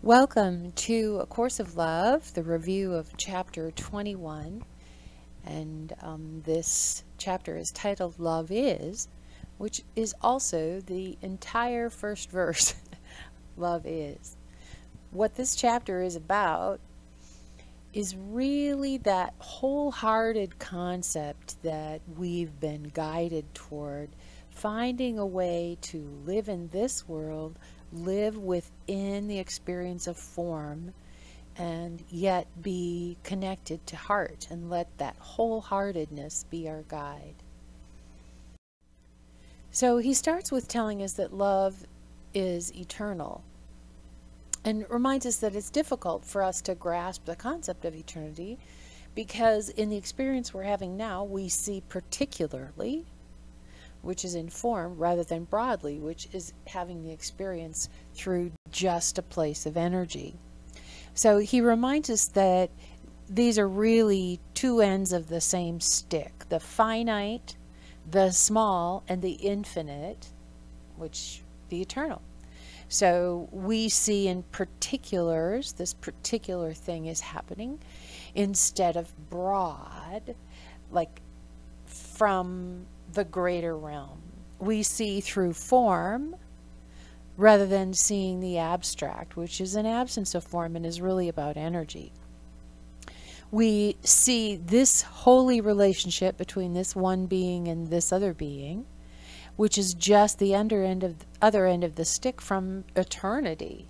Welcome to A Course of Love, the review of chapter 21. And this chapter is titled Love Is, which is also the entire first verse. Love is. What this chapter is about is really that wholehearted concept that we've been guided toward, finding a way to live in this world, live within the experience of form, and yet be connected to heart, and let that wholeheartedness be our guide. So he starts with telling us that love is eternal, and reminds us that it's difficult for us to grasp the concept of eternity because in the experience we're having now, we see particularly, which is in form, rather than broadly, which is having the experience through just a place of energy. So he reminds us that these are really two ends of the same stick: the finite, the small, and the infinite, which the eternal. So we see in particulars, this particular thing is happening, instead of broad, like from the greater realm. We see through form rather than seeing the abstract, which is an absence of form and is really about energy. We see this holy relationship between this one being and this other being, which is just the other end of the stick from eternity.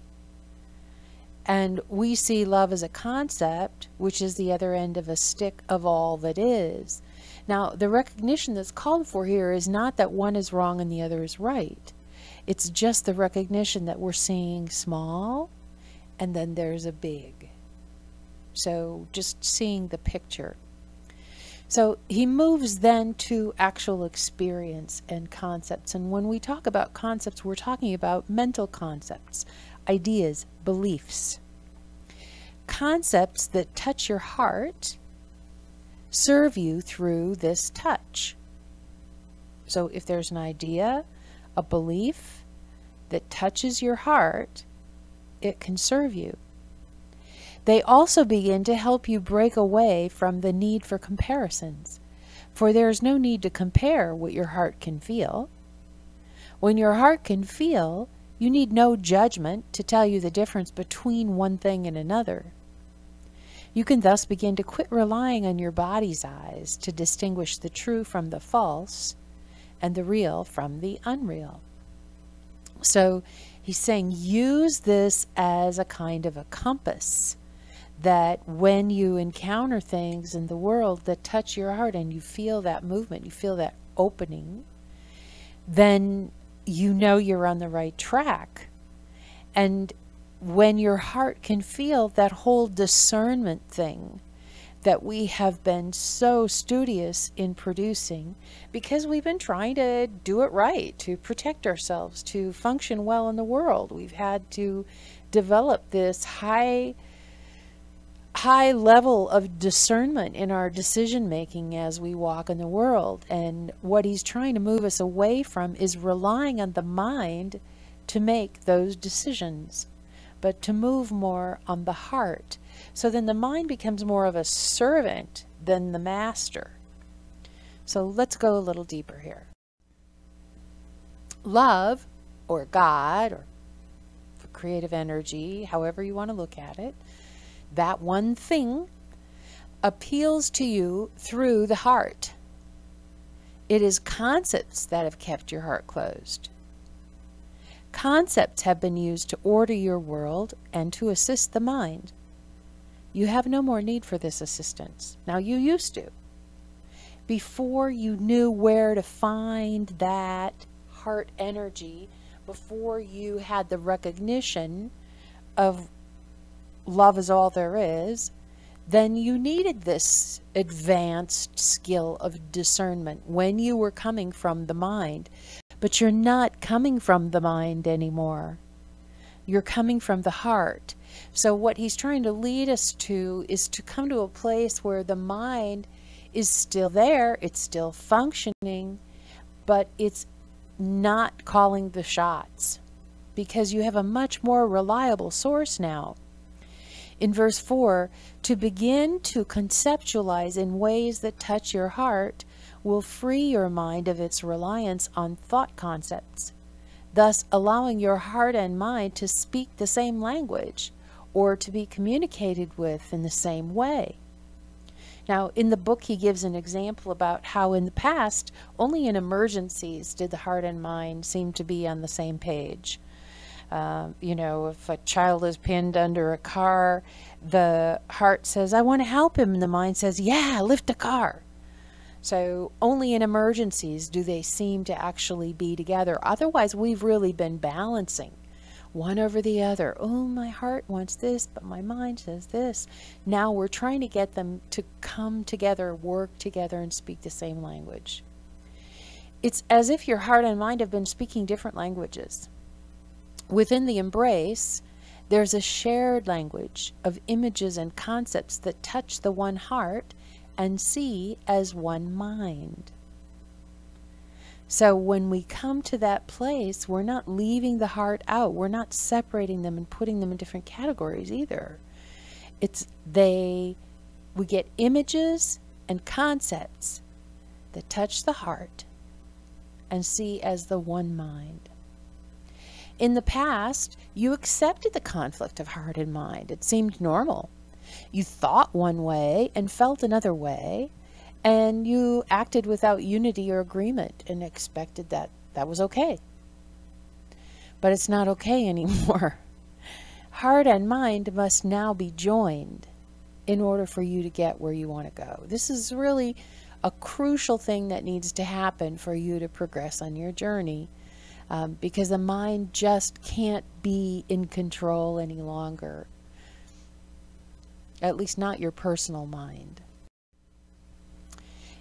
And we see love as a concept, which is the other end of a stick of all that is. Now, the recognition that's called for here is not that one is wrong and the other is right. It's just the recognition that we're seeing small and then there's a big. So just seeing the picture. So he moves then to actual experience and concepts. And when we talk about concepts, we're talking about mental concepts, ideas, beliefs. Concepts that touch your heart serve you through this touch. So if there's an idea, a belief that touches your heart, it can serve you. They also begin to help you break away from the need for comparisons, for there is no need to compare what your heart can feel. When your heart can feel, you need no judgment to tell you the difference between one thing and another. You can thus begin to quit relying on your body's eyes to distinguish the true from the false and the real from the unreal. So he's saying use this as a kind of a compass, that when you encounter things in the world that touch your heart and you feel that movement, you feel that opening, then you know you're on the right track. And when your heart can feel that whole discernment thing that we have been so studious in producing, because we've been trying to do it right, to protect ourselves, to function well in the world, we've had to develop this high level of discernment in our decision making as we walk in the world. And what he's trying to move us away from is relying on the mind to make those decisions, but to move more on the heart. So then the mind becomes more of a servant than the master. So let's go a little deeper here. Love, or God, or creative energy, however you want to look at it, that one thing appeals to you through the heart. It is concepts that have kept your heart closed. Concepts have been used to order your world and to assist the mind. You have no more need for this assistance. Now, you used to. Before you knew where to find that heart energy, before you had the recognition of love is all there is, then you needed this advanced skill of discernment when you were coming from the mind. But you're not coming from the mind anymore. You're coming from the heart. So what he's trying to lead us to is to come to a place where the mind is still there, it's still functioning, but it's not calling the shots. because you have a much more reliable source now. In verse 4, to begin to conceptualize in ways that touch your heart will free your mind of its reliance on thought concepts, thus allowing your heart and mind to speak the same language or to be communicated with in the same way. Now, in the book, he gives an example about how in the past, only in emergencies did the heart and mind seem to be on the same page. If a child is pinned under a car, the heart says, I want to help him, and the mind says, yeah, lift the car. So only in emergencies do they seem to actually be together. Otherwise, we've really been balancing one over the other. Oh, my heart wants this, but my mind says this. Now we're trying to get them to come together, work together, and speak the same language. It's as if your heart and mind have been speaking different languages. Within the embrace, there's a shared language of images and concepts that touch the one heart and see as one mind. So when we come to that place, we're not leaving the heart out. We're not separating them and putting them in different categories either. We get images and concepts that touch the heart and see as the one mind. In the past, you accepted the conflict of heart and mind. It seemed normal. You thought one way and felt another way, and you acted without unity or agreement and expected that was okay. But it's not okay anymore. Heart and mind must now be joined in order for you to get where you want to go. This is really a crucial thing that needs to happen for you to progress on your journey, because the mind just can't be in control any longer. At least not your personal mind.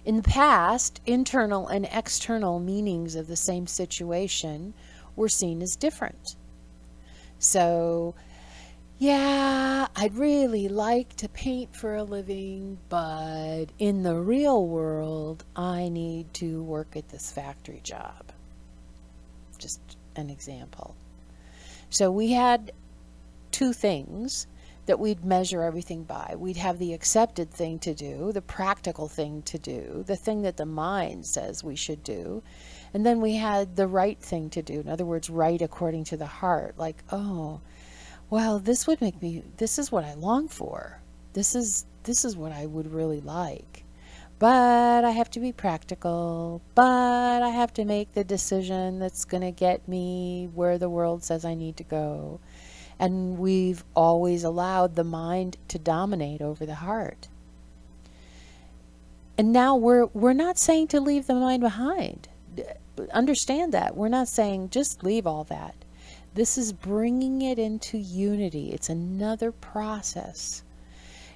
In the past, internal and external meanings of the same situation were seen as different. So, yeah, I'd really like to paint for a living, but in the real world, I need to work at this factory job. Just an example. So we had two things that we'd measure everything by. We'd have the accepted thing to do, the practical thing to do, the thing that the mind says we should do, and then we had the right thing to do. In other words, right according to the heart. Like, oh, well, this is what I long for. This is what I would really like. But I have to be practical. But I have to make the decision that's going to get me where the world says I need to go. And we've always allowed the mind to dominate over the heart. And now we're not saying to leave the mind behind. Understand that. We're not saying just leave all that. This is bringing it into unity. It's another process.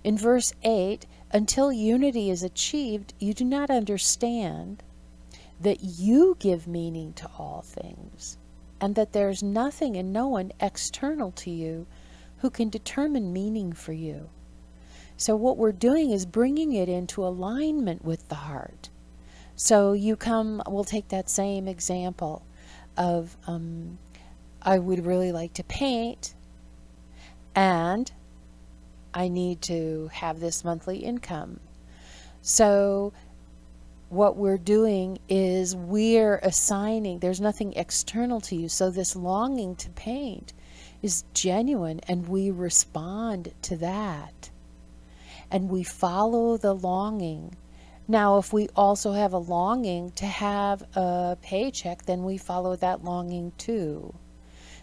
In verse 8, until unity is achieved, you do not understand that you give meaning to all things, and that there's nothing and no one external to you who can determine meaning for you. So what we're doing is bringing it into alignment with the heart. So we'll take that same example of, I would really like to paint, and I need to have this monthly income. So what we're doing is we're assigning, there's nothing external to you. So this longing to paint is genuine, and we respond to that. And we follow the longing. Now, if we also have a longing to have a paycheck, then we follow that longing too.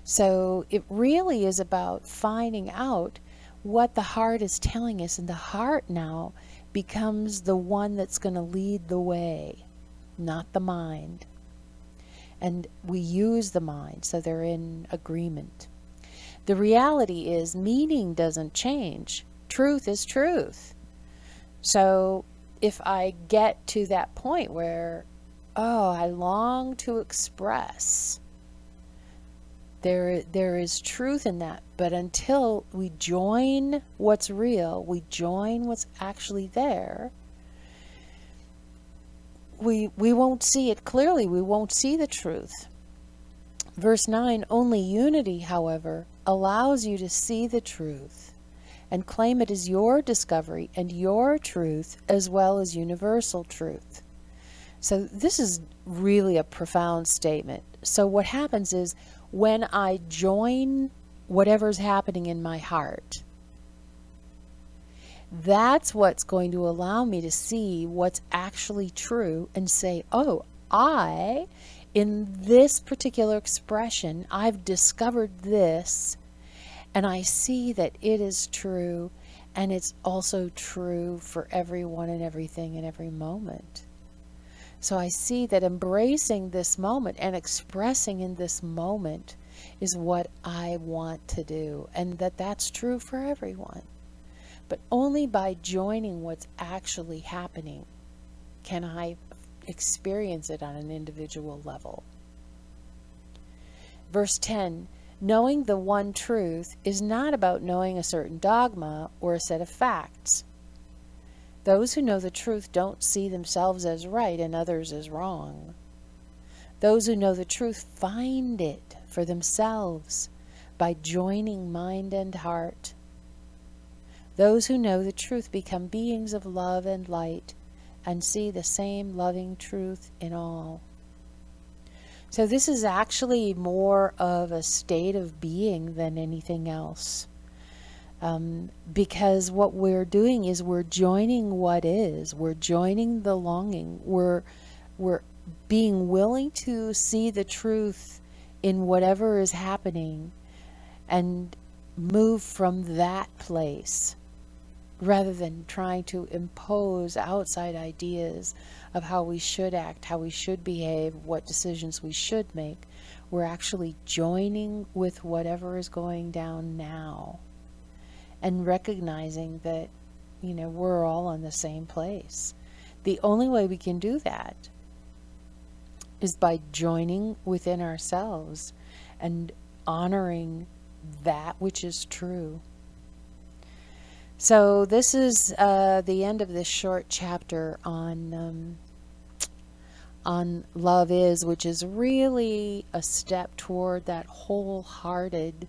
So it really is about finding out what the heart is telling us, and the heart now becomes the one that's going to lead the way, not the mind. And we use the mind, so they're in agreement. The reality is meaning doesn't change. Truth is truth. So if I get to that point where, oh, I long to express, there is truth in that. But until we join what's real, we join what's actually there, we won't see it clearly. We won't see the truth. Verse 9, only unity, however, allows you to see the truth and claim it as your discovery and your truth as well as universal truth. So this is really a profound statement. So what happens is when I join whatever's happening in my heart, that's what's going to allow me to see what's actually true and say, oh, in this particular expression, I've discovered this, and I see that it is true, and it's also true for everyone and everything in every moment. So I see that embracing this moment and expressing in this moment is what I want to do, and that's true for everyone. But only by joining what's actually happening can I experience it on an individual level. Verse 10, knowing the one truth is not about knowing a certain dogma or a set of facts. Those who know the truth don't see themselves as right and others as wrong. Those who know the truth find it for themselves by joining mind and heart. Those who know the truth become beings of love and light and see the same loving truth in all. So this is actually more of a state of being than anything else. Because what we're doing is we're joining what is. We're joining the longing. We're being willing to see the truth in whatever is happening and move from that place, rather than trying to impose outside ideas of how we should act, how we should behave, what decisions we should make. We're actually joining with whatever is going down now and recognizing that, we're all in the same place. The only way we can do that is by joining within ourselves and honoring that which is true. So this is the end of this short chapter on love is, which is really a step toward that wholehearted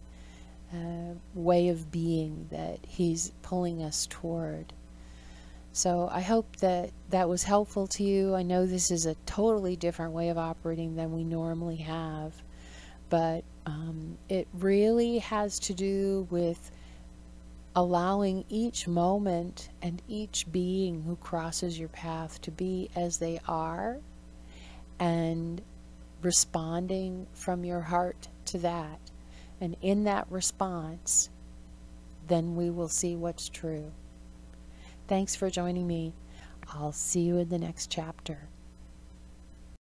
way of being that he's pulling us toward. So I hope that was helpful to you. I know this is a totally different way of operating than we normally have, but it really has to do with allowing each moment and each being who crosses your path to be as they are and responding from your heart to that. And in that response, then we will see what's true. Thanks for joining me. I'll see you in the next chapter.